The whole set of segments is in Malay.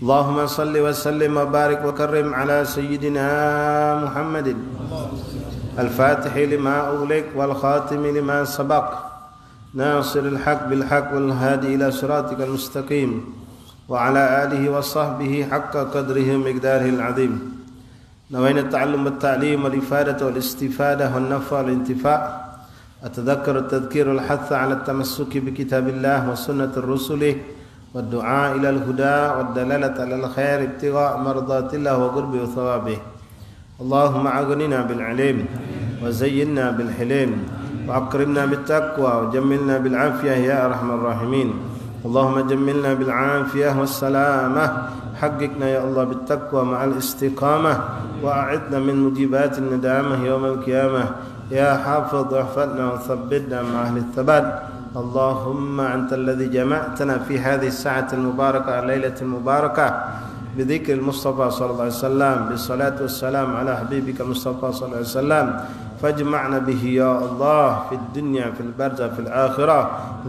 اللهم صل وسلم وبارك وكرم على سيدنا محمد الفاتح لما أغلق والخاتم لما سبق ناصر الحق بالحق والهادي إلى صراطك المستقيم وعلى آله وصحبه حق قدره ومقداره العظيم. نوينا التعلم والتعليم والإفادة والاستفادة والنفع والانتفاع. أتذكر التذكير والحث على التمسك بكتاب الله وسنة الرسل والدعاء إلى الهدى والدلالة على الخير ابتغاء مرضات الله وقربه وثوابه. اللهم أغننا بالعلم وزينا بالحلم وأكرمنا بالتقوى وجملنا بالعافية يا أرحم الراحمين. اللهم جملنا بالعافية والسلامة. حققنا يا الله بالتقوى مع الاستقامة وأعدنا من مجيبات الندامة يوم القيامة. يا حافظ احفظنا وثبتنا مع أهل الثبات. اللهم أنت الذي جمعتنا في هذه الساعة المباركة الليلة المباركة بذكر المصطفى صلى الله عليه وسلم بالصلاة والسلام على حبيبك المصطفى صلى الله عليه وسلم. فاجمعنا به يا الله في الدنيا في البرزة في الآخرة.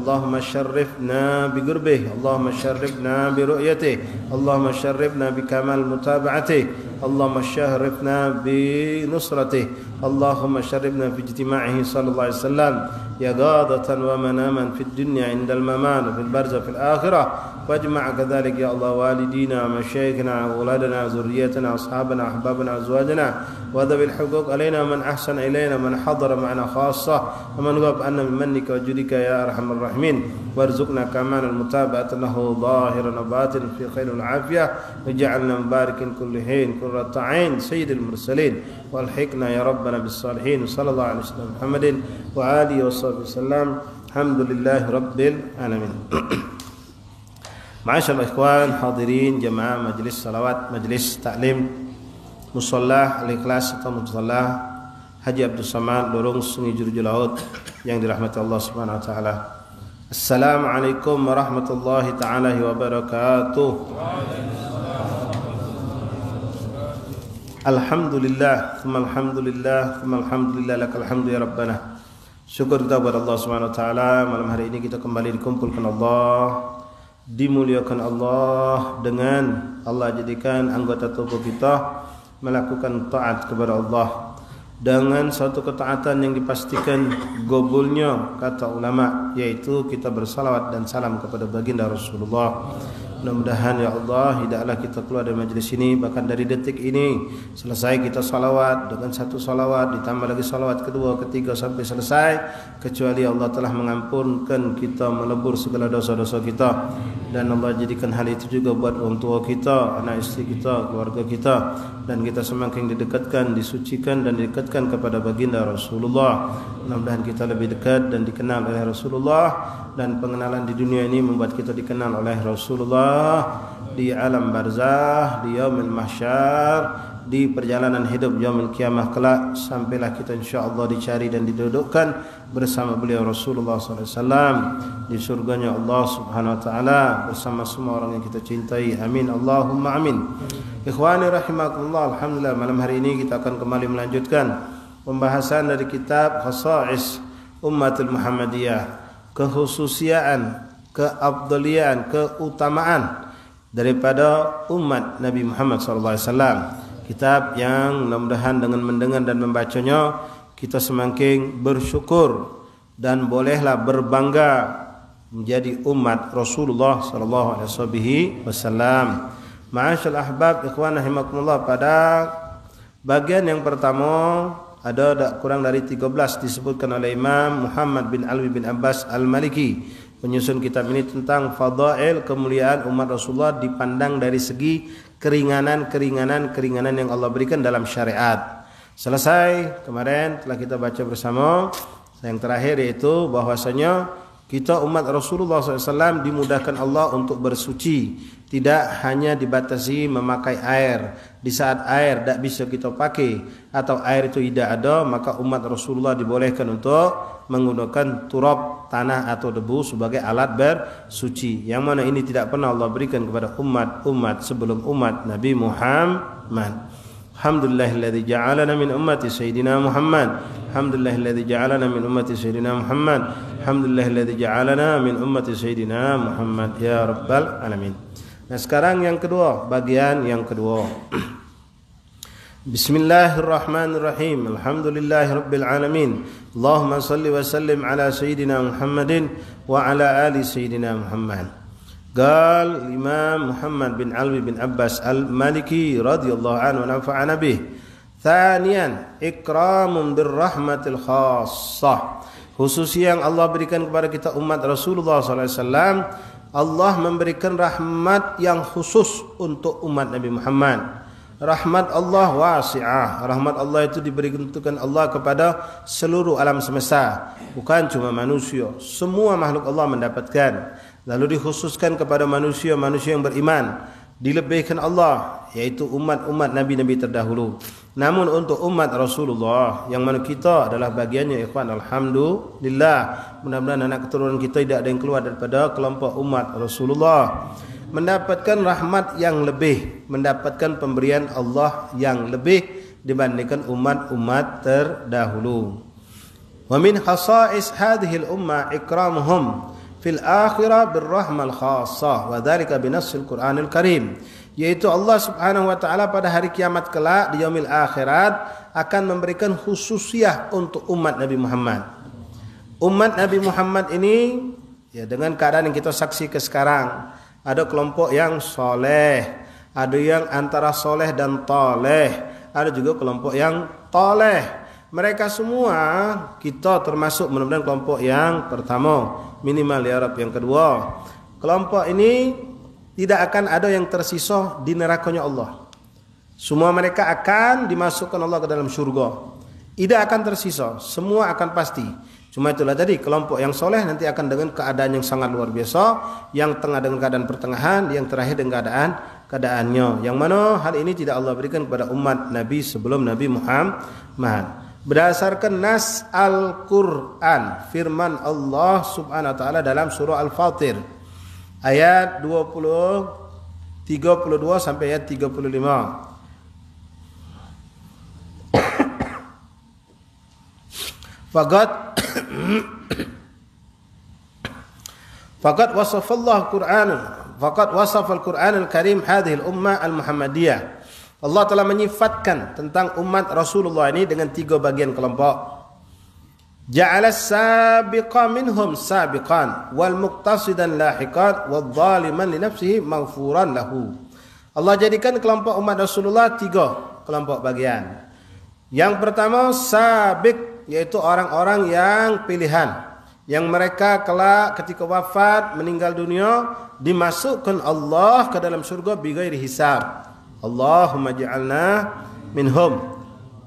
اللهم شرفنا بقربه. اللهم شرفنا برؤيته. اللهم شرفنا بكمال متابعته. اللهم شرفنا بنصرته. اللهم شرفنا في اجتماعه صلى الله عليه وسلم يقظة ومناما في الدنيا عند الممات وفي البرزة في الآخرة. واجمع كذلك يا الله والدينا ومشايخنا وأولادنا وذريتنا وأصحابنا وأحبابنا وأزواجنا وذوي الحقوق علينا من أحسن إلينا من حضر معنا خاصة ومن غاب عنا من منك وجودك يا أرحم الراحمين. وارزقنا كمان المتابعة له ظاهرا وباطنا في خير والعافية. واجعلنا مبارك كل حين قرة عين سيد المرسلين. والحقنا يا ربنا بالصالحين. صلى الله عليه وسلم محمد وآله وصحبه وسلم. الحمد لله رب العالمين. Ma'asyiral ikhwan hadirin jemaah majlis salawat, majlis taklim Mushallah Al-Ikhlas atau Mushallah Haji Abdul Samad Lorong Sungai Jurujul Laut yang dirahmati Allah Subhanahu wa taala. Assalamualaikum warahmatullahi taala wabarakatuh. Alhamdulillah, thumma alhamdulillah, thumma alhamdulillah lakal hamdu ya rabbana. Syukur kita kepada Allah Subhanahu wa taala. Malam hari ini kita kembali dikumpulkan Allah, dimuliakan Allah dengan Allah jadikan anggota tubuh kita melakukan taat kepada Allah dengan satu ketaatan yang dipastikan gobulnya kata ulama, yaitu kita bersalawat dan salam kepada baginda Rasulullah. Mudah-mudahan ya Allah tidaklah kita keluar dari majlis ini, bahkan dari detik ini selesai kita salawat dengan satu salawat ditambah lagi salawat kedua ketiga sampai selesai, kecuali Allah telah mengampunkan kita, melebur segala dosa-dosa kita, dan Allah jadikan hal itu juga buat orang tua kita, anak istri kita, keluarga kita, dan kita semakin didekatkan, disucikan dan didekatkan kepada baginda Rasulullah. Mudah-mudahan kita lebih dekat dan dikenal oleh Rasulullah, dan pengenalan di dunia ini membuat kita dikenal oleh Rasulullah di alam barzah, di yaumil mahsyar, di perjalanan hidup yaumil kiamah kelak, sampailah kita insyaallah dicari dan didudukkan bersama beliau Rasulullah sallallahu alaihi wasallam di surganya Allah Subhanahu wa taala bersama semua orang yang kita cintai. Amin Allahumma amin. Ikhwani rahimakumullah, alhamdulillah malam hari ini kita akan kembali melanjutkan pembahasan dari kitab Khasa'is Ummatul Muhammadiyah, kehususiaan, keabdalian, keutamaan daripada umat Nabi Muhammad sallallahu alaihi wasallam. Kitab yang mudah-mudahan dengan mendengar dan membacanya kita semakin bersyukur dan bolehlah berbangga menjadi umat Rasulullah sallallahu alaihi wasallam. Ma'asyiral ahbab ikhwan rahimakumullah, pada bagian yang pertama ada tak kurang dari 13 disebutkan oleh Imam Muhammad bin Alwi bin Abbas Al-Maliki, penyusun kitab ini, tentang fadail, kemuliaan umat Rasulullah dipandang dari segi keringanan yang Allah berikan dalam syariat. Selesai kemarin telah kita baca bersama yang terakhir, yaitu bahwasanya kita umat Rasulullah SAW dimudahkan Allah untuk bersuci, tidak hanya dibatasi memakai air. Di saat air tidak bisa kita pakai atau air itu tidak ada, maka umat Rasulullah dibolehkan untuk menggunakan turab, tanah atau debu sebagai alat bersuci, yang mana ini tidak pernah Allah berikan kepada umat-umat sebelum umat Nabi Muhammad. Alhamdulillahilladzi ja'alana min ummati sayyidina Muhammad. Alhamdulillahilladzi ja'alana min ummati sayyidina Muhammad. Alhamdulillahilladzi ja'alana min ummati sayyidina Muhammad ya rabbal alamin. Nah, sekarang yang kedua, bagian yang kedua. Bismillahirrahmanirrahim. Alhamdulillahirabbil alamin. Allahumma salli wa sallim ala sayyidina Muhammadin wa ala ali sayyidina Muhammad. Qal Imam Muhammad bin Alwi bin Abbas Al-Maliki radhiyallahu anhu wa nafa'ana bih. Thaniyan, ikramun birrahmatil khassah. Khusus yang Allah berikan kepada kita umat Rasulullah sallallahu alaihi wasallam, Allah memberikan rahmat yang khusus untuk umat Nabi Muhammad. Rahmat Allah wasi'ah. Rahmat Allah itu diberikan Allah kepada seluruh alam semesta, bukan cuma manusia. Semua makhluk Allah mendapatkan. Lalu dikhususkan kepada manusia yang beriman, dilebihkan Allah, yaitu umat-umat Nabi-Nabi terdahulu. Namun untuk umat Rasulullah, yang mana kita adalah bagiannya, ikhwan, alhamdulillah, mudah-mudahan anak keturunan kita tidak ada yang keluar daripada kelompok umat Rasulullah, mendapatkan rahmat yang lebih, mendapatkan pemberian Allah yang lebih dibandingkan umat-umat terdahulu. Wa min khasa'is hadhihi al-ummah ikramuhum fil akhirah birrahmal khassah wa dzalika binassil Qur'anil Karim, yaitu Allah Subhanahu wa taala pada hari kiamat kelak di yaumil akhirat akan memberikan khususiyah untuk umat Nabi Muhammad. Umat Nabi Muhammad ini ya, dengan keadaan yang kita saksikan sekarang, ada kelompok yang soleh, ada yang antara soleh dan toleh, ada juga kelompok yang toleh. Mereka semua, kita termasuk mudah-mudahan kelompok yang pertama, minimal ya Rabb yang kedua. Kelompok ini tidak akan ada yang tersisa di nerakanya Allah. Semua mereka akan dimasukkan Allah ke dalam syurga. Tidak akan tersisa, semua akan pasti. Cuma itulah tadi, kelompok yang soleh nanti akan dengan keadaan yang sangat luar biasa, yang tengah dengan keadaan pertengahan, yang terakhir dengan keadaannya. Yang mana hal ini tidak Allah berikan kepada umat Nabi sebelum Nabi Muhammad. Berdasarkan nas Al-Quran, firman Allah Subhanahu wa taala dalam surah Al-Fatir ayat 32 sampai ayat 35. Faqad wasafa al-Qur'an al-Karim hadhihi al-ummah al-Muhammadiyah. Allah telah menyifatkan tentang umat Rasulullah ini dengan 3 bagian kelompok. Ja'ala as-sabiqa minhum sabiqan wal muqtasidan lahiqan wal zaliman li nafsihi maghfuran lahu. Allah jadikan kelompok umat Rasulullah 3 kelompok bagian. Yang pertama sabiq, yaitu orang-orang yang pilihan, yang mereka kelak ketika wafat meninggal dunia dimasukkan Allah ke dalam surga bighairi hisab. Allahumma ja'alna minhum.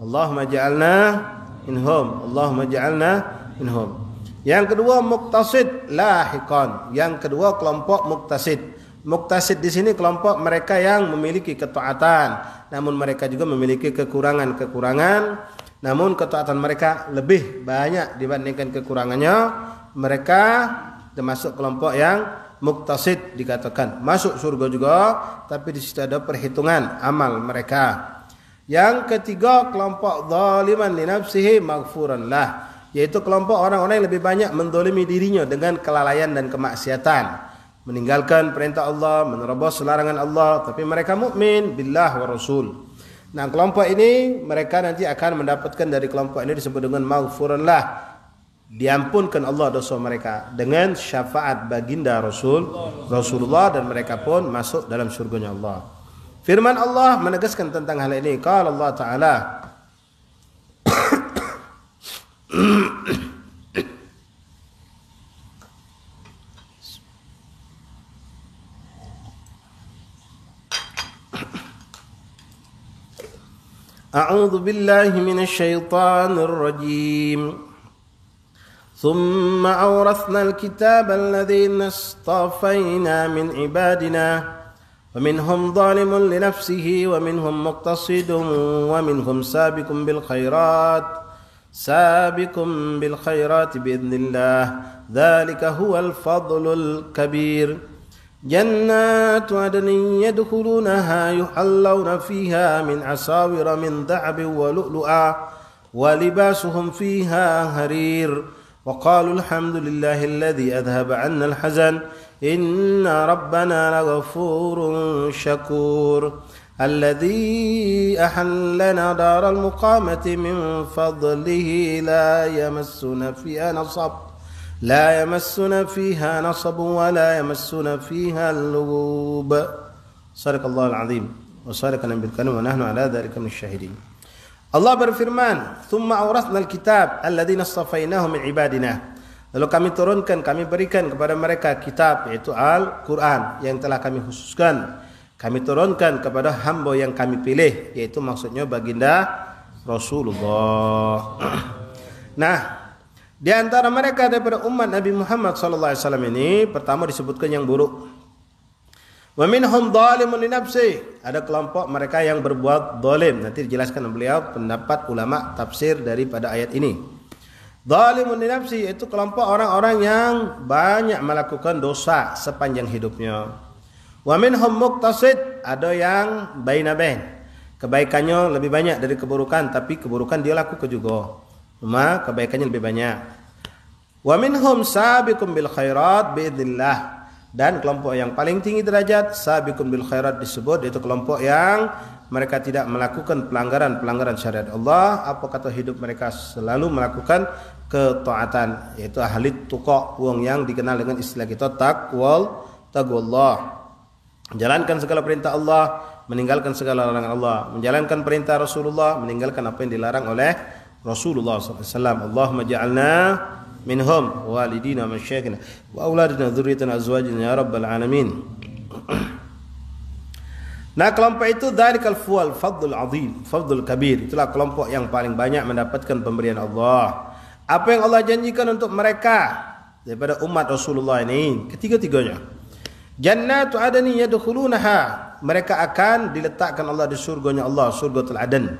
Allahumma ja'alna minhum. Allahumma ja'alna minhum. Yang kedua muqtasid lahiqan. Yang kedua kelompok muqtasid. Muqtasid di sini kelompok mereka yang memiliki ketaatan, namun mereka juga memiliki kekurangan-kekurangan. Namun ketaatan mereka lebih banyak dibandingkan kekurangannya. Mereka termasuk kelompok yang muqtasid, dikatakan masuk surga juga, tapi di situ ada perhitungan amal mereka. Yang ketiga kelompok zaliman li nafsihi maghfuran lah, yaitu kelompok orang-orang yang lebih banyak mendolimi dirinya dengan kelalaian dan kemaksiatan, meninggalkan perintah Allah, menerobos larangan Allah, tapi mereka mukmin billah wa rasul. Nah, kelompok ini mereka nanti akan mendapatkan dari kelompok ini disebut dengan maghfuran lah, diampunkan Allah dosa mereka dengan syafaat baginda Rasulullah, dan mereka pun masuk dalam surganya Allah. Firman Allah menegaskan tentang hal ini. Qala Allah Ta'ala A'udzu billahi minasy syaithanir rajim. ثم أورثنا الكتاب الذين اصطفينا من عبادنا ومنهم ظالم لنفسه ومنهم مقتصد ومنهم سابق بالخيرات بإذن الله ذلك هو الفضل الكبير جنات عدن يدخلونها يحلون فيها من أساور من ذهب ولؤلؤا ولباسهم فيها حرير وقالوا الحمد لله الذي أذهب عنا الحزن inna rabbana laghafurun syakur alladzi ahallana daral muqamati min fadlihi la yamassuna fiha nasab لا يمسنا فيها نصب ولا يمسنا فيها اللغوب صدق الله العظيم وصدق النبي الكريم ونحن على ذلك من الشاهدين. Allah berfirman, ثم أورثنا الكتاب الذين اصطفيناه من عبادنا. Lalu kami turunkan, kami berikan kepada mereka kitab, yaitu Al-Quran yang telah kami khususkan. Kami turunkan kepada hamba yang kami pilih, yaitu maksudnya baginda Rasulullah. Nah, di antara mereka daripada umat Nabi Muhammad sallallahu alaihi wasallam ini, pertama disebutkan yang buruk. Wa minhum zalimun li nafsihi. Ada kelompok mereka yang berbuat zalim. Nanti dijelaskan oleh beliau pendapat ulama tafsir daripada ayat ini. Zalimun li nafsihi itu kelompok orang-orang yang banyak melakukan dosa sepanjang hidupnya. Wa minhum muqtasid, ada yang bain-bain. Kebaikannya lebih banyak dari keburukan, tapi keburukan dia lakukan juga. Cuma kebaikannya lebih banyak. Wa minhum sabiqun bil khairat biidznillah. Dan kelompok yang paling tinggi derajat sabiqun bil khairat disebut yaitu kelompok yang mereka tidak melakukan pelanggaran syariat Allah. Apa kata hidup mereka selalu melakukan ketaatan, yaitu ahli tuqa, wong yang dikenal dengan istilah kita taqwallah. Menjalankan segala perintah Allah, meninggalkan segala larangan Allah, menjalankan perintah Rasulullah, meninggalkan apa yang dilarang oleh Rasulullah SAW. Allahumma ja'alna minhum walidina masyayikhina wa auladina dzurriyyatana azwajina ya rabbal alamin. Nah, kelompok itu dzalikal fadlul azim, fadlul kabir. Itulah kelompok yang paling banyak mendapatkan pemberian Allah. Apa yang Allah janjikan untuk mereka daripada umat Rasulullah ini, ketiga-tiganya. Jannatu adnin yadkhulunaha. Mereka akan diletakkan Allah di surganya Allah, surgatul adan.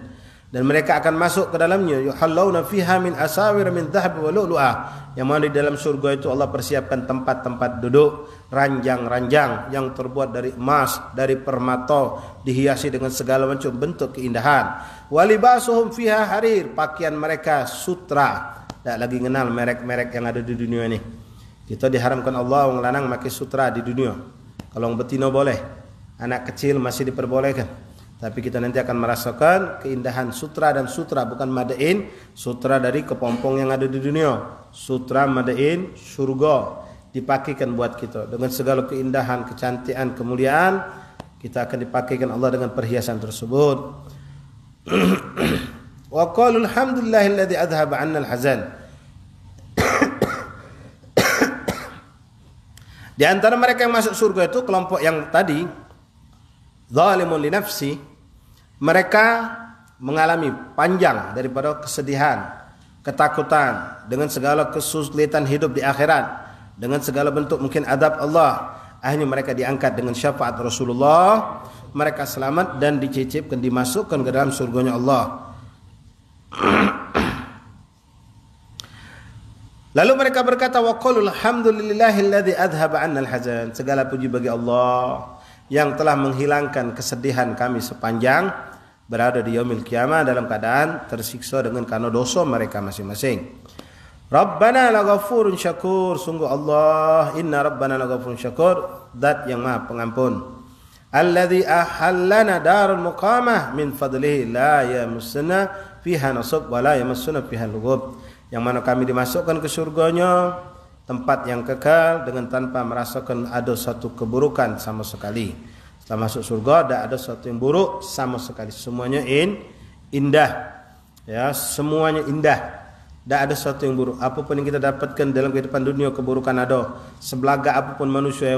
Dan mereka akan masuk ke dalamnya. Yuhallawna fiha min asawir min dhahab wa lu'lu'ah. Yang mana di dalam surga itu Allah persiapkan tempat-tempat duduk, ranjang-ranjang yang terbuat dari emas, dari permata, dihiasi dengan segala macam bentuk keindahan. Walibasuhum fiha harir. Pakaian mereka sutra. Tak lagi kenal merek-merek yang ada di dunia ini. Kita diharamkan Allah orang lanang pakai sutra di dunia. Kalau orang betina boleh, anak kecil masih diperbolehkan. Tapi kita nanti akan merasakan keindahan sutra, dan sutra bukan madain sutra dari kepompong yang ada di dunia. Sutra madain surga dipakaikan buat kita dengan segala keindahan, kecantikan, kemuliaan. Kita akan dipakaikan Allah dengan perhiasan tersebut. Wa qalu alhamdulillahilladzi adhhaba 'anna al-hazan. Di antara mereka yang masuk surga itu kelompok yang tadi zalimun li nafsi, mereka mengalami panjang daripada kesedihan, ketakutan dengan segala kesulitan hidup di akhirat, dengan segala bentuk mungkin adab Allah. Akhirnya mereka diangkat dengan syafaat Rasulullah, mereka selamat dan dicicipkan, dimasukkan ke dalam surganya Allah. Lalu mereka berkata, wa qul alhamdulillahilladzi adhhaba 'anna al-hazan. Segala puji bagi Allah yang telah menghilangkan kesedihan kami sepanjang berada di yaumil qiyamah dalam keadaan tersiksa dengan karena dosa mereka masing-masing. Rabbana laghafurun syakur. Sungguh Allah, inna rabbana laghafurun syakur, zat yang maha pengampun. Alladzi ahallana darul muqamah min fadlihi la yamassuna fiha nasab wa la yamassuna fiha lughub. Yang mana kami dimasukkan ke surganya, tempat yang kekal dengan tanpa merasakan ada satu keburukan sama sekali. Setelah masuk surga tidak ada sesuatu yang buruk sama sekali. Semuanya indah. Ya, semuanya indah. Tidak ada sesuatu yang buruk. Apapun yang kita dapatkan dalam kehidupan dunia, keburukan ada. Sebelagak apapun manusia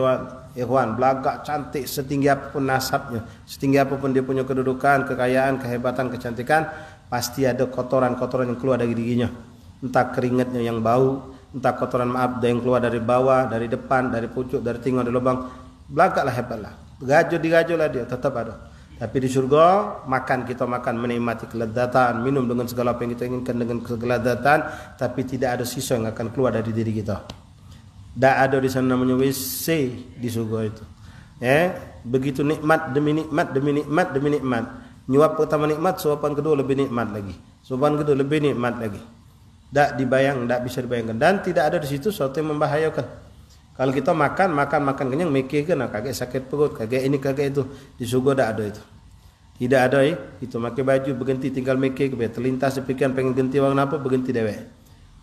hewan, belagak cantik setinggi apapun nasabnya, setinggi apapun dia punya kedudukan, kekayaan, kehebatan, kecantikan, pasti ada kotoran-kotoran yang keluar dari dirinya. Entah keringatnya yang bau, entah kotoran yang keluar dari bawah, dari depan, dari pucuk, dari tinggal, dari lubang. Belagaklah, hebatlah. Gajo-digajolah dia, tetap ada. Tapi di surga, kita makan, menikmati kelezatan, minum dengan segala apa yang kita inginkan dengan kelezatan, tapi tidak ada sisa yang akan keluar dari diri kita. Tak ada di sana namanya WC di surga itu. Begitu nikmat demi nikmat demi nikmat demi nikmat. Nyuap pertama nikmat, suapan kedua lebih nikmat lagi. Suapan kedua lebih nikmat lagi. Tak bisa dibayangkan, dan tidak ada di situ sesuatu yang membahayakan. Kalau kita makan kenyang mikir kan kagak sakit perut, kagak ini kagak itu, di surga tak ada itu. Tidak ada itu pakai baju berganti tinggal mikir terlintas pikiran pengen ganti warna apa berganti dewek.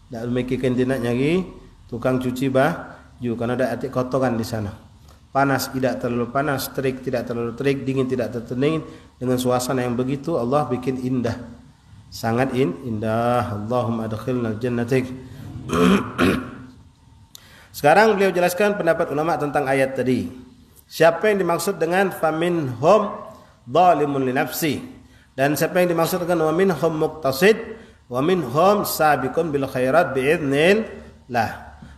Tak mikirkan dia nak nyari tukang cuci baju karena ada atik kotoran di sana. Panas tidak terlalu panas, terik tidak terlalu terik, dingin tidak terlalu dingin. Dengan suasana yang begitu Allah bikin indah. Sangat indah. Allahumma adkhilna jannatik. Sekarang beliau jelaskan pendapat ulama tentang ayat tadi. Siapa yang dimaksud dengan faminhum zalimun li nafsi, dan siapa yang dimaksud dengan wa minhum muqtasid wa minhum sabiqun bil khairat biidznillah.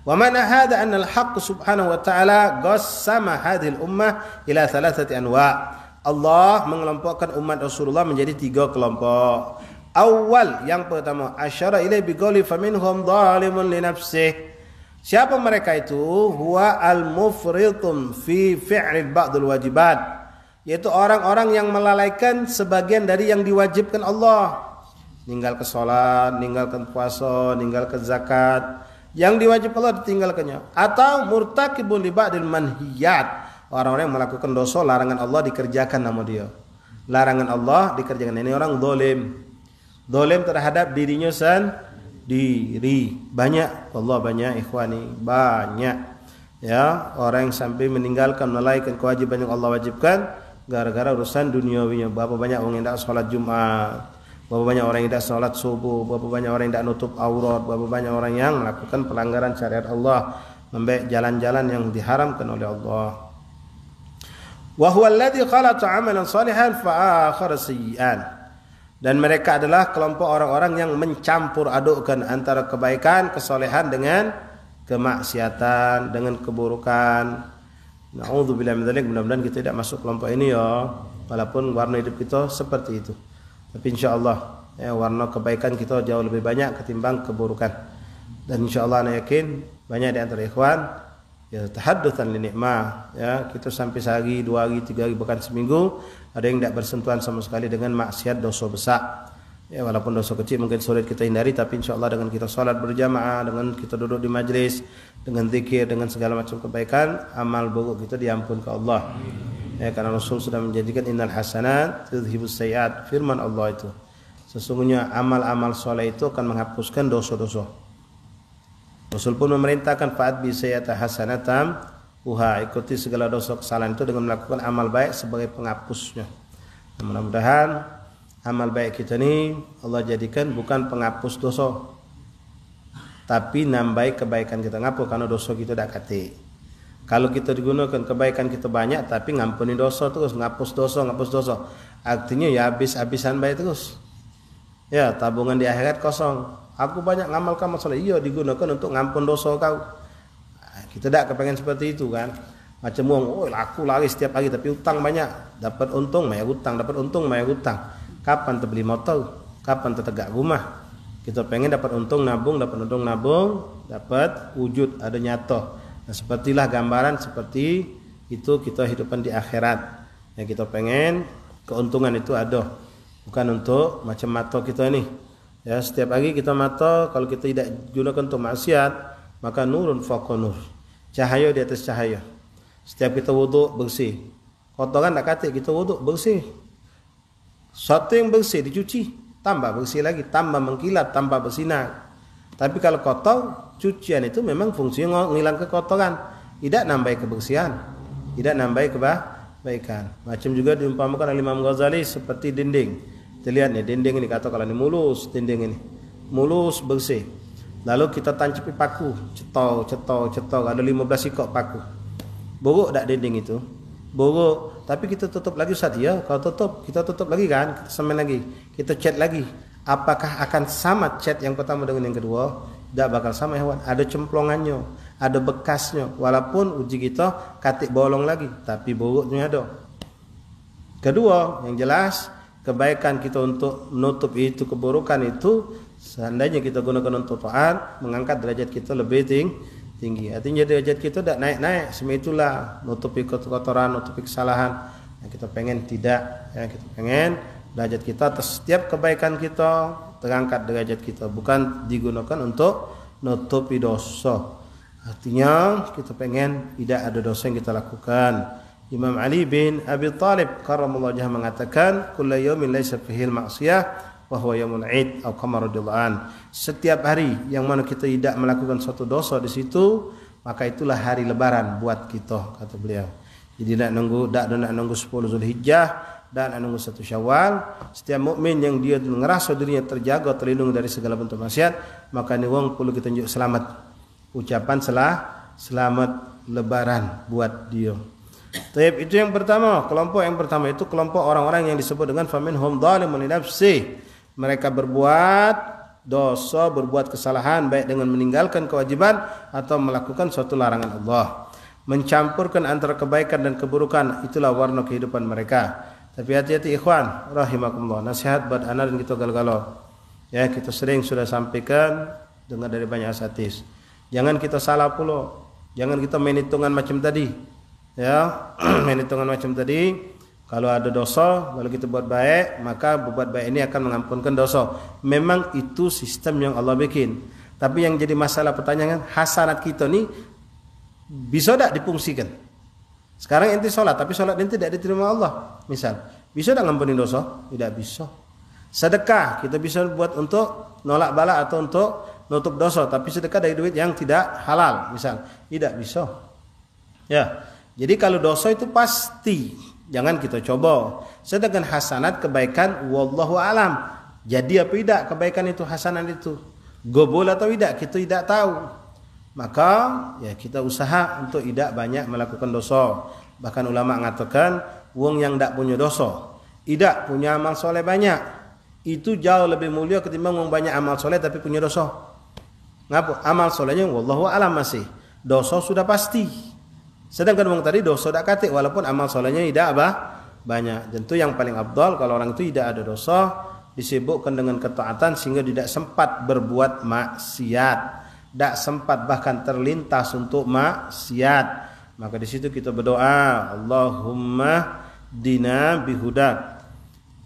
Wa mana hadha anna al-haqq subhanahu wa ta'ala qassama hadhihi al-ummah ila thalathati anwa'. Allah mengelompokkan umat Rasulullah menjadi 3 kelompok. Awal, yang pertama, asyara ilai biqauli faminhum zalimun li nafsihi. Siapa mereka itu? Huwa al-mufritun fi fi'lil ba'dul wajibat, yaitu orang-orang yang melalaikan sebagian dari yang diwajibkan Allah. Ninggalkan salat, ninggalkan puasa, ninggalkan zakat. Yang diwajibkan Allah ditinggalkannya. Atau murtakibun li ba'dil manhiyat, orang-orang yang melakukan dosa larangan Allah dikerjakan nama dia. Larangan Allah dikerjakan. Ini orang zalim. Zalim terhadap dirinya sendiri. Banyak, Allah banyak ikhwani, banyak. Ya, orang yang sampai meninggalkan melalaikan kewajiban yang Allah wajibkan gara-gara urusan duniawinya. Berapa banyak orang yang tidak salat Jumat, berapa banyak orang yang tidak salat subuh, berapa banyak orang yang tidak nutup aurat, berapa banyak orang yang melakukan pelanggaran syariat Allah, membaik jalan-jalan yang diharamkan oleh Allah. Wa huwa alladhi khalaqa 'amalan salihan fa akhara sayyi'an. Dan mereka adalah kelompok orang-orang yang mencampur adukkan antara kebaikan, kesolehan dengan kemaksiatan, dengan keburukan. Na'udzubillah min dzalik. Mudah-mudahan kita tidak masuk kelompok ini ya, walaupun warna hidup kita seperti itu. Tapi insyaallah warna kebaikan kita jauh lebih banyak ketimbang keburukan. Dan insyaallah ana yakin banyak di antara ikhwan ya tahaddusan li nikmah, ya kita sampai sehari, 2 hari, 3 hari, bahkan seminggu ada yang tidak bersentuhan sama sekali dengan maksiat, dosa besar. Ya walaupun dosa kecil mungkin sulit kita hindari, tapi insyaallah dengan kita salat berjamaah, dengan kita duduk di majlis, dengan zikir, dengan segala macam kebaikan, amal buruk kita diampun ke Allah. Ya, karena Rasul sudah menjanjikan innal hasanat tudhibus sayyiat, firman Allah itu. Sesungguhnya amal-amal soleh itu akan menghapuskan dosa-dosa. Rasul pun memerintahkan fa'at bi sayyi'ati hasanatam uha, ikuti segala dosa kesalahan itu dengan melakukan amal baik sebagai penghapusnya. Nah, mudah-mudahan amal baik kita ini Allah jadikan bukan penghapus dosa, tapi nambahi kebaikan kita. Ngapa? Karena dosa kita tidak kati. Kalau kita digunakan kebaikan kita banyak tapi ngampuni dosa terus, ngapus dosa, artinya ya habis-habisan baik terus. Ya, tabungan di akhirat kosong. Aku banyak ngamalkan masalah, iya digunakan untuk ngampun dosa kau. Kita tidak kepengen seperti itu kan. Macam uang, oh aku lari setiap hari tapi utang banyak, dapat untung bayar utang, dapat untung bayar utang. Kapan terbeli motor? Kapan tertegak rumah? Kita pengen dapat untung nabung, dapat wujud, ada nyata. Nah, sepertilah gambaran seperti itu kita hidupan di akhirat. Yang kita pengen keuntungan itu ada, bukan untuk macam mata kita ini. Ya, setiap hari kita mata kalau kita tidak gunakan untuk maksiat, maka nurun fawqa nur, cahaya di atas cahaya. Setiap kita wuduk bersih, kotoran tak kata kita wuduk bersih. Satu yang bersih dicuci, tambah bersih lagi, tambah mengkilat, tambah bersinar. Tapi kalau kotor, cucian itu memang fungsinya menghilangkan kekotoran, tidak nambah kebersihan, tidak nambah kebaikan. Macam juga diumpamakan oleh Imam Ghazali seperti dinding. Kita lihat nih dinding ini, kata kalau ini mulus, dinding ini mulus bersih. Lalu kita tancapi paku, cetok, ada 15 ikut paku. Buruk tak dinding itu? Buruk. Tapi kita tutup lagi Ustaz. Ya, kalau tutup, kita tutup lagi kan, kita semen lagi, kita cat lagi. Apakah akan sama cat yang pertama dengan yang kedua? Tidak bakal sama hewan. Ada cemplongannya, ada bekasnya. Walaupun uji kita katik bolong lagi, tapi buruknya ada. Kedua, yang jelas kebaikan kita untuk menutup itu keburukan itu, seandainya kita gunakan untuk taat, mengangkat derajat kita lebih tinggi. Artinya derajat kita tidak naik-naik, semitulah nutupi kotoran, nutupi kesalahan. Yang kita pengen tidak, ya kita pengen derajat kita atas setiap kebaikan kita terangkat derajat kita, bukan digunakan untuk nutupi dosa. Artinya kita pengen tidak ada dosa yang kita lakukan. Imam Ali bin Abi Thalib karramallahu wajhahu mengatakan, "Kullu yawmin laysa fihi al-ma'siyah wa huwa yaumul 'id," atau kama radhiyallahu an. Setiap hari yang mana kita tidak melakukan suatu dosa di situ, maka itulah hari lebaran buat kita, kata beliau. Jadi nak nunggu 10 Zulhijjah dan nak nunggu 1 Syawal. Setiap mukmin yang dia ngerasa dirinya terjaga, terlindung dari segala bentuk maksiat, maka ni wong perlu kita tunjuk selamat. Ucapan selamat lebaran buat dia. Taib, itu yang pertama. Kelompok yang pertama itu kelompok orang-orang yang disebut dengan faminhum dzalimun li nafsihi. Mereka berbuat dosa, berbuat kesalahan baik dengan meninggalkan kewajiban atau melakukan suatu larangan Allah. Mencampurkan antara kebaikan dan keburukan, itulah warna kehidupan mereka. Tapi hati-hati ikhwan rahimakumullah. Nasihat buat anak dan kita galau-galau. Ya, kita sering sudah sampaikan dengar dari banyak asatidz. Jangan kita salah pula. Jangan kita main hitungan macam tadi. Ya, main hitungan macam tadi. Kalau ada dosa, lalu kita buat baik, maka berbuat baik ini akan mengampunkan dosa. Memang itu sistem yang Allah bikin. Tapi yang jadi masalah pertanyaan, hasanat kita ni bisa tak difungsikan? Sekarang ente solat, tapi solat ente tidak diterima Allah. Misal, bisa tak ngampuni dosa? Tidak bisa. Sedekah kita bisa buat untuk nolak bala atau untuk nutup dosa, tapi sedekah dari duit yang tidak halal, misal, tidak bisa. Ya, jadi kalau dosa itu pasti, jangan kita coba. Sedangkan hasanat kebaikan, wallahu alam. Jadi apa tidak kebaikan itu, hasanat itu, gobol atau tidak, kita tidak tahu. Maka ya kita usaha untuk tidak banyak melakukan dosa. Bahkan ulama mengatakan, wong yang tidak punya dosa, tidak punya amal soleh banyak, itu jauh lebih mulia ketimbang wong banyak amal soleh tapi punya dosa. Ngapa? Amal solehnya wallahu alam masih, dosa sudah pasti. Sedangkan wong tadi dosa tak katik walaupun amal solehnya tidak banyak. Dan itu yang paling afdal kalau orang itu tidak ada dosa, disibukkan dengan ketaatan sehingga tidak sempat berbuat maksiat, tidak sempat bahkan terlintas untuk maksiat. Maka di situ kita berdoa, Allahumma dina bihudak,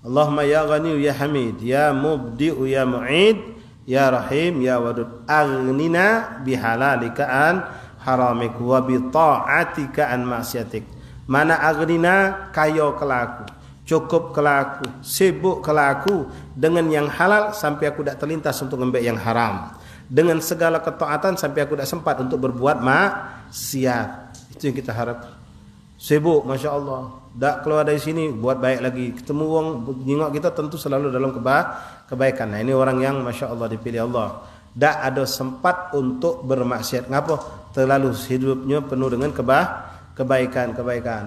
Allahumma ya ghani ya hamid, ya mubdi'u ya mu'id, ya rahim ya wadud, aghnina bihalalika an haramik wa bi ta'atika an maksiatik. Mana aghnina, kaya kelaku, cukup kelaku, sibuk kelaku dengan yang halal sampai aku tak terlintas untuk ngambil yang haram, dengan segala ketaatan sampai aku tak sempat untuk berbuat maksiat. Itu yang kita harap. Sibuk, Masya Allah, tak keluar dari sini buat baik lagi, ketemu orang jengok kita tentu selalu dalam kebaikan. Nah, ini orang yang Masya Allah dipilih Allah, tak ada sempat untuk bermaksiat. Ngapa? Terlalu hidupnya penuh dengan kebaikan.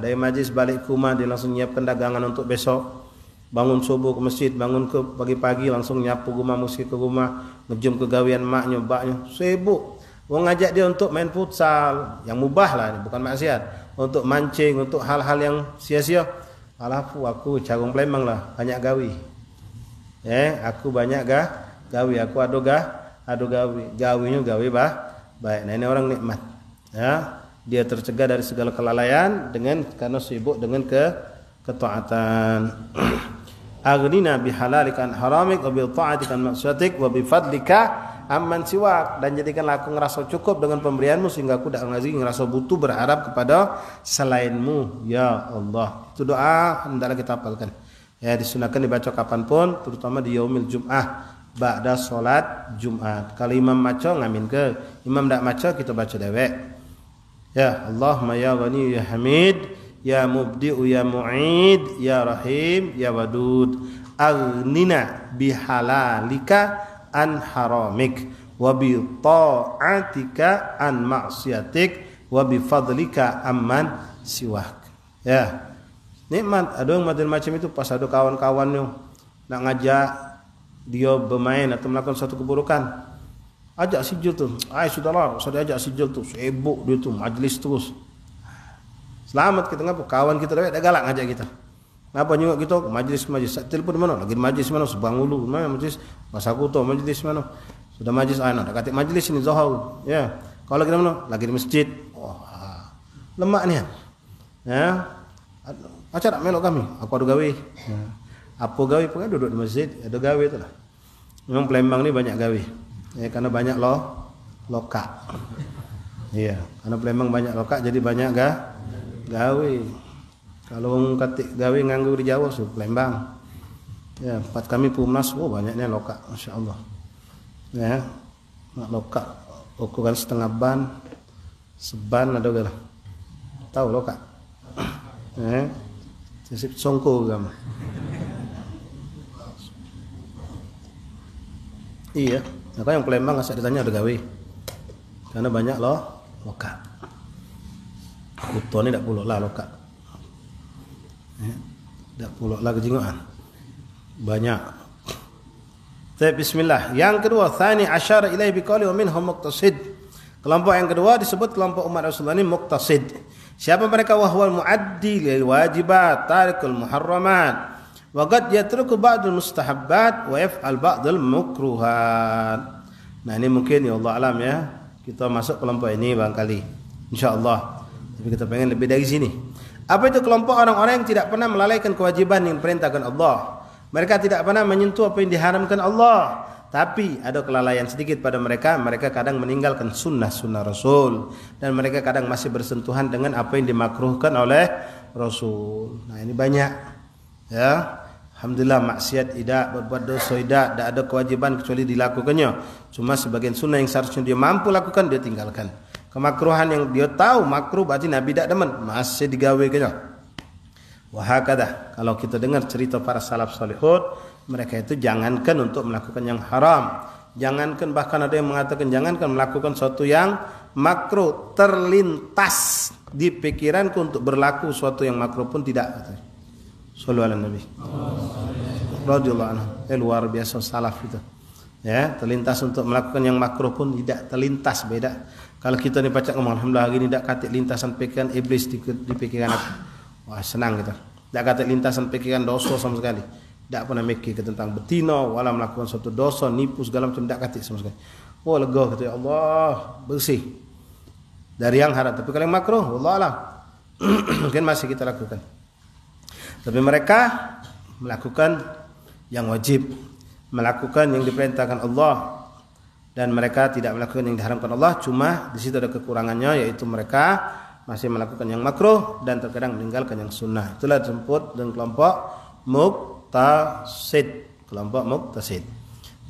Dari majlis balik ke rumah dia langsung nyiapkan dagangan untuk besok. Bangun subuh ke masjid, bangun ke pagi-pagi langsung nyapu rumah, musik ke rumah, ngejum kegawian maknya, baknya, sibuk. Wong ngajak dia untuk main futsal, yang mubah lah, bukan maksiat, untuk mancing, untuk hal-hal yang sia-sia. Alafu aku Cagung Palembang lah, banyak gawi. Aku banyak gawi, aku ado gawi. Gawinya gawi baik. Nah, ini orang nikmat. Ya, dia tercegah dari segala kelalaian karena sibuk dengan ketaatan. Aghnina bihalalika an haramik wa bi ta'atika an maksiatik wa bi fadlika amman siwak, dan jadikanlah aku ngerasa cukup dengan pemberianmu sehingga aku tidak lagi ngerasa butuh berharap kepada selainmu ya Allah. Itu doa hendaklah kita hafalkan. Ya, disunahkan dibaca kapanpun, terutama di yaumil jum'ah, ba'da solat Jumat. Kalau imam maca ngamin ke, imam tak maca kita baca dewek. Ya Allahumma ya ghani ya hamid, ya mubdi'u ya mu'id, ya rahim ya wadud, aghnina bihalalika an haramik wa bi ta'atika an maksiatik wa bi fadlika amman siwak. Ya, nikmat. Ada yang macam itu pas ada kawan-kawannya nak ngajak dia bermain atau melakukan satu keburukan, ajak sijil tu, sudahlah, saya ajak sijil tu, sibuk dia tu majlis terus. Selamat kita ngapa? Kawan kita dah galak ngajak kita. Ngapa nyuak kita majlis? Telepon mana? Lagi majlis mana? Sebangulu mana majlis? Masa aku tahu majlis mana? Sudah majlis anak. Dak katik majlis ini Zohar. Ya. Kalau lagi di mana? Lagi di masjid. Wah, lemak ni. Ya. Acara melok kami. Aku ada gawe. Ya. Apa gawe? Pokoknya duduk di masjid, ada gawe tu lah. Memang Palembang ni banyak gawe. Ya, karena banyak loka. Iya, karena Palembang banyak lokak jadi banyak gawe. Kalau katik gawe nganggur di Jawa su Palembang. Ya, tempat kami Pumnas, banyaknya lokak, Masya Allah. Ya, lokak ukuran setengah ban, seban ada gak lah. Tahu lokak? Sisip songko gam. Iya, maka yang Palembang asal ditanya ada gawe. Karena banyak lokak. Kuto ini tak puluk lah lokak. Tak puluk lah kejingoan. Banyak. Bismillah. Yang kedua, tsani asyara ilaihi biqauli wa minhum muqtasid. Kelompok yang kedua disebut kelompok umat Rasulullah ini muqtasid. Siapa mereka? Wahwal muaddi lil wajibat, tarikul muharramat. Wa qad yatruku ba'dul mustahabbat wa yaf'al ba'dul makruhat. Nah, ini mungkin ya Allah alam ya. Kita masuk kelompok ini barangkali. Insyaallah. Tapi kita pengen lebih dari sini. Apa itu kelompok orang-orang yang tidak pernah melalaikan kewajiban yang diperintahkan Allah. Mereka tidak pernah menyentuh apa yang diharamkan Allah. Tapi ada kelalaian sedikit pada mereka. Mereka kadang meninggalkan sunnah-sunnah Rasul. Dan mereka kadang masih bersentuhan dengan apa yang dimakruhkan oleh Rasul. Nah, ini banyak. Ya, alhamdulillah maksiat tidak, berbuat dosa tidak ada kewajiban kecuali dilakukannya. Cuma sebagian sunnah yang seharusnya dia mampu lakukan dia tinggalkan. Kemakruhan yang dia tahu makruh berarti Nabi tidak demen masih digawekannya. Wahakada. Kalau kita dengar cerita para salaf salihun, mereka itu jangankan untuk melakukan yang haram, jangankan bahkan ada yang mengatakan jangankan melakukan sesuatu yang makruh, terlintas di pikiranku untuk berlaku sesuatu yang makruh pun tidak. Sallallahu alaihi Nabi radhiyallahu anhu. Luar biasa salaf itu. Ya, terlintas untuk melakukan yang makruh pun tidak terlintas. Beda. Kalau kita ni baca ngomong alhamdulillah hari ni tak katik lintasan pikiran iblis di pikiran aku. Wah, senang kita. Tak katik lintasan pikiran dosa sama sekali. Tak pernah mikir tentang betina, wala melakukan suatu dosa, nipu segala macam, tak katik sama sekali. Oh, lega kata ya Allah, bersih dari yang haram. Tapi kalau yang makruh, wallah alam, mungkin masih kita lakukan. Tapi mereka melakukan yang wajib, melakukan yang diperintahkan Allah, dan mereka tidak melakukan yang diharamkan Allah. Cuma di situ ada kekurangannya, yaitu mereka masih melakukan yang makruh dan terkadang meninggalkan yang sunnah. Itulah disebut dengan kelompok muqtasid, kelompok muqtasid.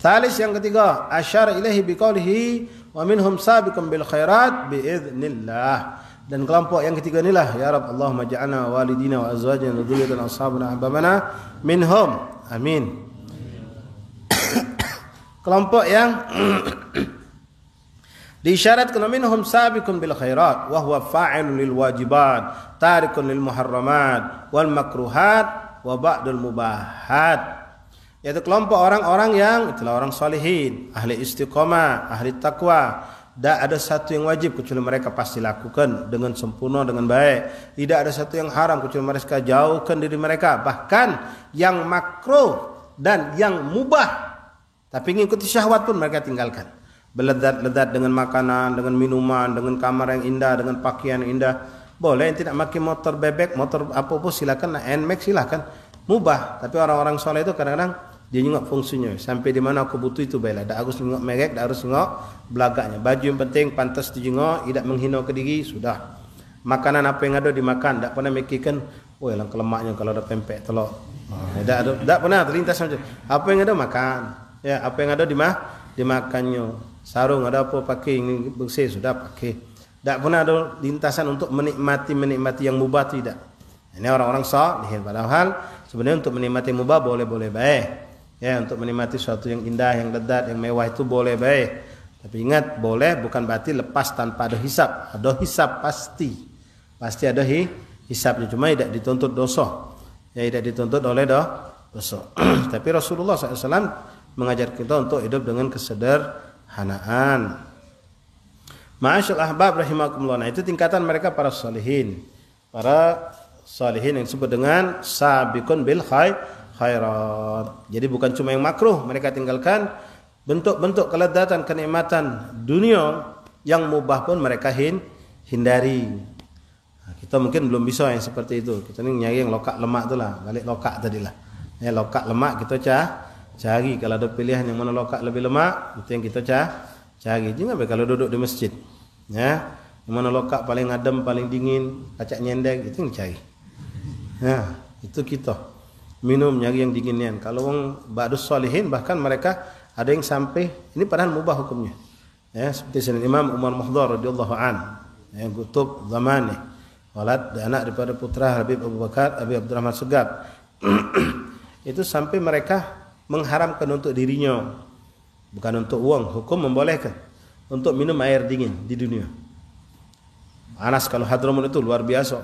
Thalith yang ketiga, asyara ilaihi biqaulihi wa minhum sabiqun bil khairat biiznillah. Dan kelompok yang ketiga inilah, ya Rabb Allahumma ja'alna walidina wa azwajina wa dzurriyyatana ashabana ahbabana minhum. Amin. Kelompok yang diisyaratkan minhum sabiqun bil khairat wa huwa fa'ilun lil wajibat, tarikun lil muharramat wal makruhat wa ba'dul mubahat. Yaitu kelompok orang-orang yang itulah orang salihin, ahli istiqamah, ahli takwa. Tak ada satu yang wajib kecuali mereka pasti lakukan dengan sempurna, dengan baik. Tidak ada satu yang haram kecuali mereka jauhkan diri mereka. Bahkan yang makruh dan yang mubah tapi mengikuti syahwat pun mereka tinggalkan. Berledat-ledat dengan makanan, dengan minuman, dengan kamar yang indah, dengan pakaian yang indah. Boleh yang tidak pakai motor bebek, motor apa pun silakan, NMAX silakan. Mubah. Tapi orang-orang soleh itu kadang-kadang dia nengok fungsinya. Sampai di mana aku butuh itu baiklah. Tak harus nengok merek, tak harus nengok belagaknya. Baju yang penting pantas dijengok, tidak menghina ke diri, sudah. Makanan apa yang ada dimakan, tak pernah mikirkan, oh yang lemaknya kalau ada pempek telur. Tak pernah terlintas macam apa yang ada makan. Ya, apa yang ada dimakannya. Sarung ada apa pakai, ini bersih sudah pakai. Tak pernah ada lintasan untuk menikmati yang mubah, tidak. Ini orang-orang salihin. Padahal sebenarnya untuk menikmati mubah boleh-boleh baik. Ya, untuk menikmati sesuatu yang indah, yang lezat, yang mewah itu boleh baik. Tapi ingat, boleh bukan berarti lepas tanpa ada hisab. Ada hisab pasti. Pasti ada hisabnya, cuma tidak dituntut dosa. Ya, tidak dituntut oleh dosa. Tapi Rasulullah SAW mengajar kita untuk hidup dengan kesederhanaan. Ma'asyal ahbab rahimakumullah. Nah, itu tingkatan mereka para salihin. Para salihin yang disebut dengan sabiqun bil khairat. Jadi bukan cuma yang makruh mereka tinggalkan, bentuk-bentuk kelezatan, kenikmatan dunia yang mubah pun mereka hindari. Nah, kita mungkin belum bisa yang seperti itu. Kita ni nyari yang lokak lemak itulah, balik lokak tadilah. Ya, lokak lemak kita cari. Kalau ada pilihan yang mana lokak lebih lemak, itu yang kita cari. Jangan kalau duduk di masjid. Ya. Yang mana lokak paling adem, paling dingin, kacak nyendek, itu yang cari. Nah, itu kita minum nyari yang dinginnya. Kalau orang ba'dus solihin bahkan mereka ada yang sampai ini padahal mubah hukumnya. Ya, seperti Sayyidina Imam Umar Muhdar radhiyallahu an, yang kutub zamani, walad anak daripada putra Habib Abu Bakar, Habib Abdurrahman Segaf. Itu sampai mereka mengharamkan untuk dirinya, bukan untuk uang, hukum membolehkan untuk minum air dingin di dunia. Panas kalau Hadramut itu luar biasa.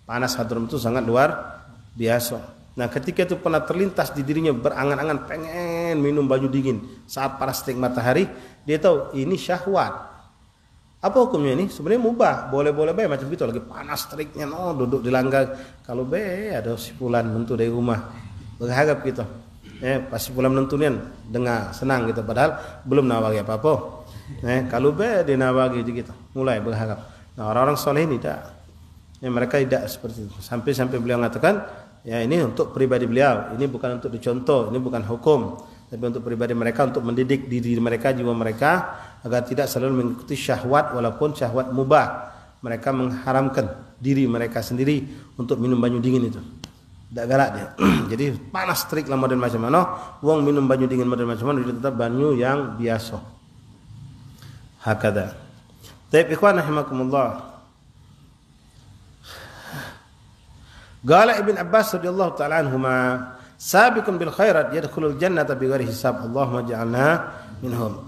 Panas Hadramut itu sangat luar biasa. Nah, ketika itu pernah terlintas di dirinya berangan-angan pengen minum baju dingin saat panas terik matahari, dia tahu ini syahwat. Apa hukumnya ini? Sebenarnya mubah, boleh-boleh baik macam gitu lagi panas teriknya, no, duduk di langgar. Kalau ada si fulan mentu dari rumah, berharap gitu. Pas si fulan mentunya dengar senang gitu, padahal belum nawari apa-apa. Kalau dia nawari gitu, mulai berharap. Nah, orang-orang soleh ini tidak. Mereka tidak seperti itu. Sampai beliau mengatakan, ya ini untuk pribadi beliau, ini bukan untuk dicontoh, ini bukan hukum, tapi untuk pribadi mereka, untuk mendidik diri mereka, jiwa mereka agar tidak selalu mengikuti syahwat walaupun syahwat mubah. Mereka mengharamkan diri mereka sendiri untuk minum banyu dingin itu. Tidak galak dia. Jadi panas terik lah model macam mana, wong minum banyu dingin model macam mana, dia tetap banyu yang biasa. Hakada. Baik ikhwan rahimakumullah. Qala Ibn Abbas radhiyallahu ta'ala anhuma, sabiqun bil khairat yadkhulul jannata bighairi hisab. Allahumma ja'alna minhum.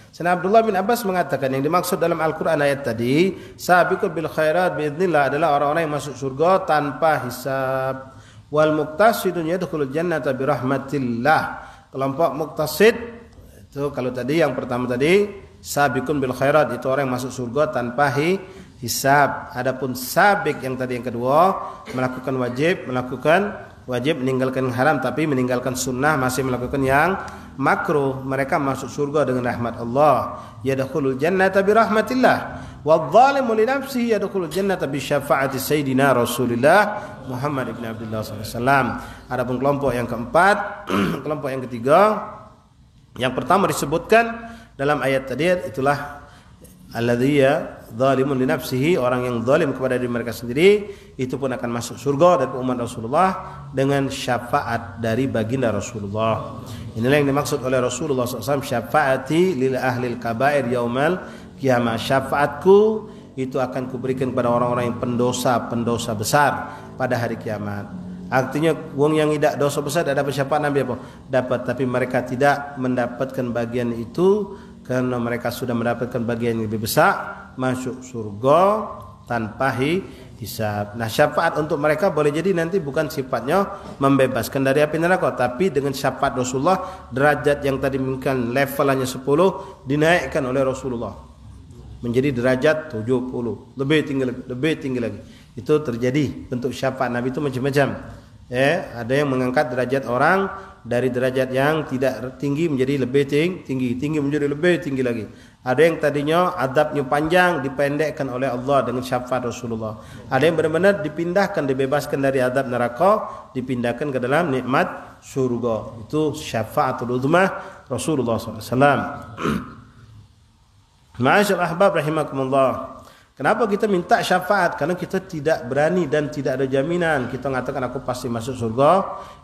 Sayyidina Abdullah bin Abbas mengatakan yang dimaksud dalam Al-Qur'an ayat tadi, sabiqun bil khairat biidznillah adalah orang-orang yang masuk surga tanpa hisab. Wal muqtasidun yadkhulul jannata bi rahmatillah. Kelompok muqtasid itu kalau tadi yang pertama tadi sabiqun bil khairat itu orang yang masuk surga tanpa hisab. Adapun sabik yang tadi yang kedua, melakukan wajib, meninggalkan haram tapi meninggalkan sunnah, masih melakukan yang makruh, mereka masuk surga dengan rahmat Allah. Yadkhulul jannata bi rahmatillah. Wadh-dhalimu li nafsihi yadkhulul jannata bi syafaati sayyidina Rasulillah Muhammad ibn Abdullah sallallahu alaihi wasallam. Adapun kelompok yang keempat, kelompok yang ketiga, yang pertama disebutkan dalam ayat tadi itulah alladhiya zalimun li nafsihi, orang yang zalim kepada diri mereka sendiri, itu pun akan masuk surga dari umat Rasulullah dengan syafaat dari baginda Rasulullah. Inilah yang dimaksud oleh Rasulullah SAW, syafaati lil ahlil kabair yaumal qiyamah. Syafaatku itu akan kuberikan kepada orang-orang yang pendosa besar pada hari kiamat. Artinya wong yang tidak dosa besar tidak dapat syafaat Nabi apa? Dapat, tapi mereka tidak mendapatkan bagian itu karena mereka sudah mendapatkan bagian yang lebih besar, masuk surga tanpa hisab. Nah, syafaat untuk mereka boleh jadi nanti bukan sifatnya membebaskan dari api neraka, tapi dengan syafaat Rasulullah, derajat yang tadi mungkin levelnya 10 dinaikkan oleh Rasulullah menjadi derajat 70, lebih tinggi lagi. Itu terjadi. Bentuk syafaat Nabi itu macam-macam. Ada yang mengangkat derajat orang dari derajat yang tidak tinggi menjadi lebih tinggi menjadi lebih tinggi lagi. Ada yang tadinya adabnya panjang dipendekkan oleh Allah dengan syafaat Rasulullah. Ada yang benar-benar dipindahkan, dibebaskan dari adab neraka, dipindahkan ke dalam nikmat surga. Itu syafaatul uzma Rasulullah SAW. Ma'asyal ahbab rahimakumullah. Kenapa kita minta syafaat? Karena kita tidak berani dan tidak ada jaminan. Kita mengatakan aku pasti masuk surga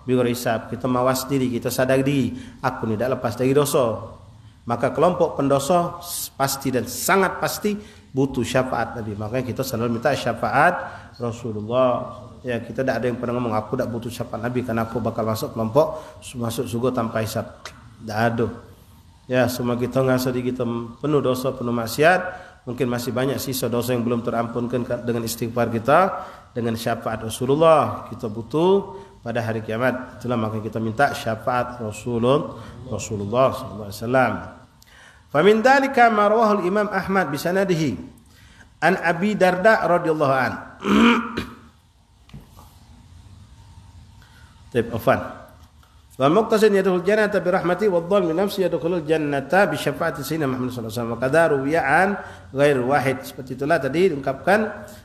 bighairi hisab. Kita mawas diri, kita sadar diri, aku tidak lepas dari dosa. Maka kelompok pendosa pasti dan sangat pasti butuh syafaat Nabi. Makanya kita selalu minta syafaat Rasulullah. Ya, kita tidak ada yang pernah ngomong aku tidak butuh syafaat Nabi karena aku bakal masuk kelompok masuk surga tanpa hisab. Tidak ada. Ya, semua kita ngerasa di kita penuh dosa, penuh maksiat. Mungkin masih banyak sisa dosa yang belum terampunkan dengan istighfar kita, dengan syafaat Rasulullah kita butuh pada hari kiamat. Itulah maka kita minta syafaat Rasulullah sallallahu alaihi wasallam. Fa min dzalika ma rawahu al-Imam Ahmad bi sanadihi an Abi Darda radhiyallahu an. Taib afan. Wa muqtasid yadkhulul jannata bi rahmati wa dhalmi nafsi yadkhulul jannata bi syafaati sayyidina Muhammad sallallahu alaihi wasallam. Wa qadaru wi'an ghair wahid. Seperti itulah tadi diungkapkan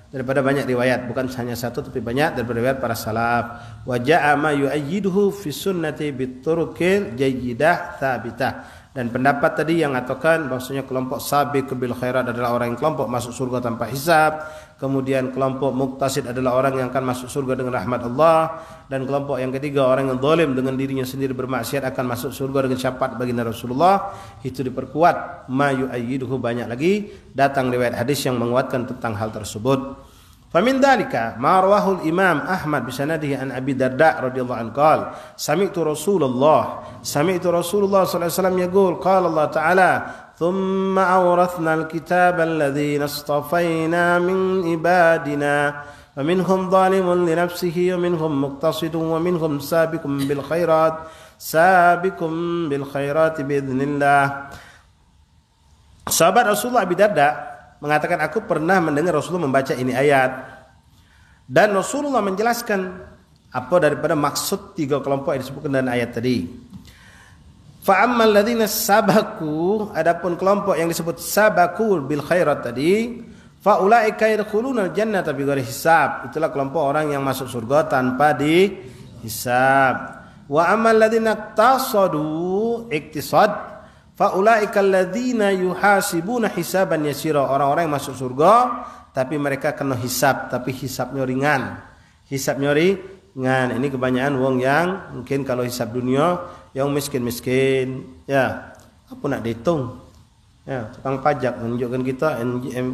daripada banyak riwayat, bukan hanya satu tapi banyak daripada riwayat para salaf. Wa ja'a ma yu'ayyiduhu fi sunnati bit turuqil jayyidah thabitah. Dan pendapat tadi yang mengatakan bahwasanya kelompok sabiqul bil khairat adalah orang yang kelompok masuk surga tanpa hisab, kemudian kelompok muqtasid adalah orang yang akan masuk surga dengan rahmat Allah, dan kelompok yang ketiga orang yang zalim dengan dirinya sendiri bermaksiat akan masuk surga dengan syafaat baginda Rasulullah. Itu diperkuat ma yu'ayyiduhu, banyak lagi datang riwayat hadis yang menguatkan tentang hal tersebut. Famin dzalika ma rawahul Imam Ahmad bi sanadihi an Abi Darda radhiyallahu anhu qala sami'tu Rasulullah sallallahu alaihi wasallam yaqul qala Allah ta'ala thumma awrathna al-kitaba alladhina istafayna min ibadina faminhum zalimun li nafsihi wa minhum muqtasidun wa minhum sabiqun bil khairat biidznillah. Sahabat Rasulullah Abi Darda mengatakan, aku pernah mendengar Rasulullah membaca ini ayat, dan Rasulullah menjelaskan apa daripada maksud tiga kelompok yang disebutkan dalam ayat tadi. Fa ammal ladzina sabaku, adapun kelompok yang disebut sabaku bil khairat tadi, fa ulaika yadkhulunal jannata bighairi hisab, itulah kelompok orang yang masuk surga tanpa dihisab. Wa ammal ladzina tasadu iktisad, faulaika alladzina yuhasibuna hisaban yasira, orang-orang yang masuk surga tapi mereka kena hisab, tapi hisabnya ringan. Ini kebanyakan wong yang mungkin kalau hisab dunia yang miskin-miskin, ya apa nak dihitung, ya tukang pajak menunjukkan kita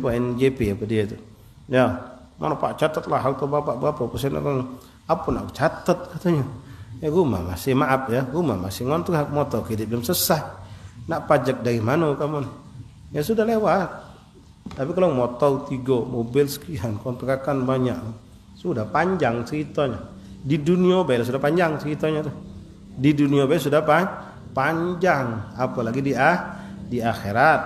NJP apa dia itu, ya mana pak catatlah harta bapak berapa persen, apa nak catat katanya, ya guma masih maaf ya, guma masih ngontok hak motor kita belum selesai. Nak pajak dari mana kamu? Ya sudah lewat. Tapi kalau motor 3, mobil sekian, kontrakan banyak, sudah panjang ceritanya. Di dunia bae sudah panjang ceritanya tuh. Di dunia bae sudah panjang, apalagi di akhirat.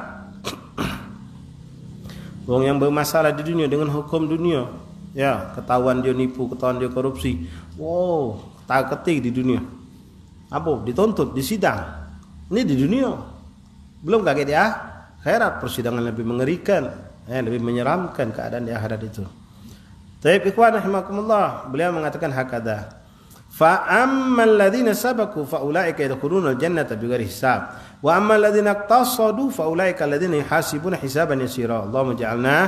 Wong yang bermasalah di dunia dengan hukum dunia, ya ketahuan dia nipu, ketahuan dia korupsi, wow, ketik di dunia. Apa? Dituntut di sidang. Ini di dunia. Belum kaget di akhirat, persidangan lebih mengerikan, lebih menyeramkan keadaan di akhirat itu. Taib ikhwan rahimakumullah, beliau mengatakan hakadha. Fa ammal ladzina sabaku fa ulaika yadkhulunal jannata bighairi hisab. Wa ammal ladzina iqtasadu fa ulaika alladzina yuhasibuna hisaban yasira. Allahumma ja'alna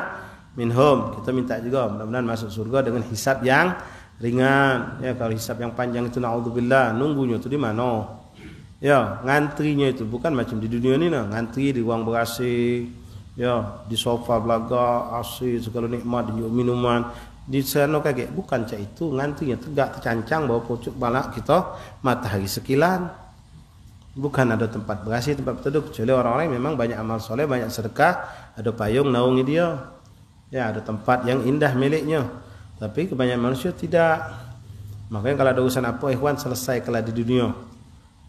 minhum. Kita minta juga mudah-mudahan masuk surga dengan hisab yang ringan. Ya kalau hisab yang panjang itu naudzubillah, nunggunya itu di mana? Ya, ngantrinya itu bukan macam di dunia ini nah, ngantri di ruang ber-AC, ya, di sofa belaga, AC, segala nikmat, di minuman, di sana kaget, bukan cak itu, ngantrinya tegak tercancang bawa pucuk balak kita, matahari sekilan. Bukan ada tempat ber-AC, tempat berteduh, kecuali orang-orang yang memang banyak amal soleh, banyak sedekah, ada payung naungi dia. Ya, ada tempat yang indah miliknya. Tapi kebanyakan manusia tidak. Makanya kalau ada urusan apa, ikhwan selesai kalau di dunia.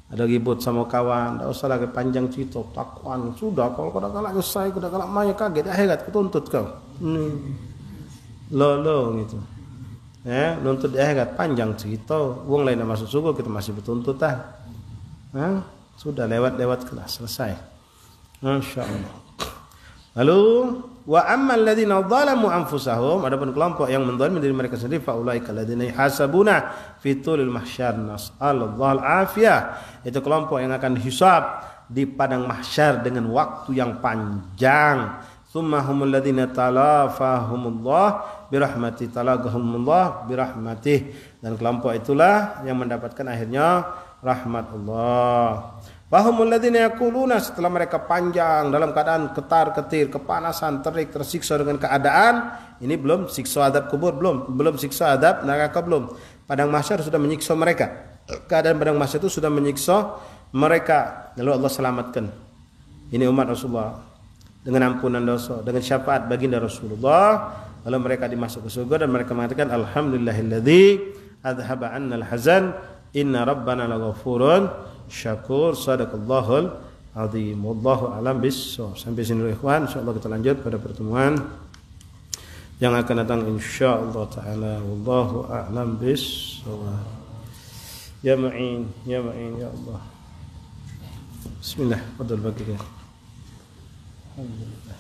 Ada ribut sama kawan, tak usah lagi panjang cerita, takwan sudah. Kalau kau dah kalah nyesai, kau dah kalah maya kaget, akhirat ketuntut kau. Lo gitu. Ya, nuntut di akhirat panjang cerita. Wong lain dah masuk surga, kita masih bertuntutan. Sudah lewat kelas selesai. Masya-Allah. Lalu wa ammal ladzina zalamu anfusahum, adapun kelompok yang menzalimi diri mereka sendiri, fa ulaika ladzina yahasabuna fi tulil mahsyar, nas'allallahu al-afiyah. Itu kelompok yang akan hisab di padang mahsyar dengan waktu yang panjang. Tsumma humul ladzina talafahumullah birahmati, talaqahumullah birahmatih, dan kelompok itulah yang mendapatkan akhirnya rahmat Allah. Fahumul ladzina yaquluna, setelah mereka panjang dalam keadaan ketar-ketir, kepanasan, terik, tersiksa dengan keadaan ini, belum siksa azab kubur, belum siksa azab neraka, belum. Padang mahsyar sudah menyiksa mereka. Keadaan padang mahsyar itu sudah menyiksa mereka. Lalu Allah selamatkan. Ini umat Rasulullah dengan ampunan dosa, dengan syafaat baginda Rasulullah. Lalu mereka dimasuk ke surga dan mereka mengatakan alhamdulillahilladzi adhaba 'annal hazan inna rabbana laghafurun syakur. Sadaqallahul azim. Wallahu a'lam bissawab. Sampai sini ikhwan, insyaallah kita lanjut pada pertemuan yang akan datang insyaallah taala. Wallahu a'lam bissawab. Ya mu'in ya Allah. Bismillah, fadhal bagi. Alhamdulillah.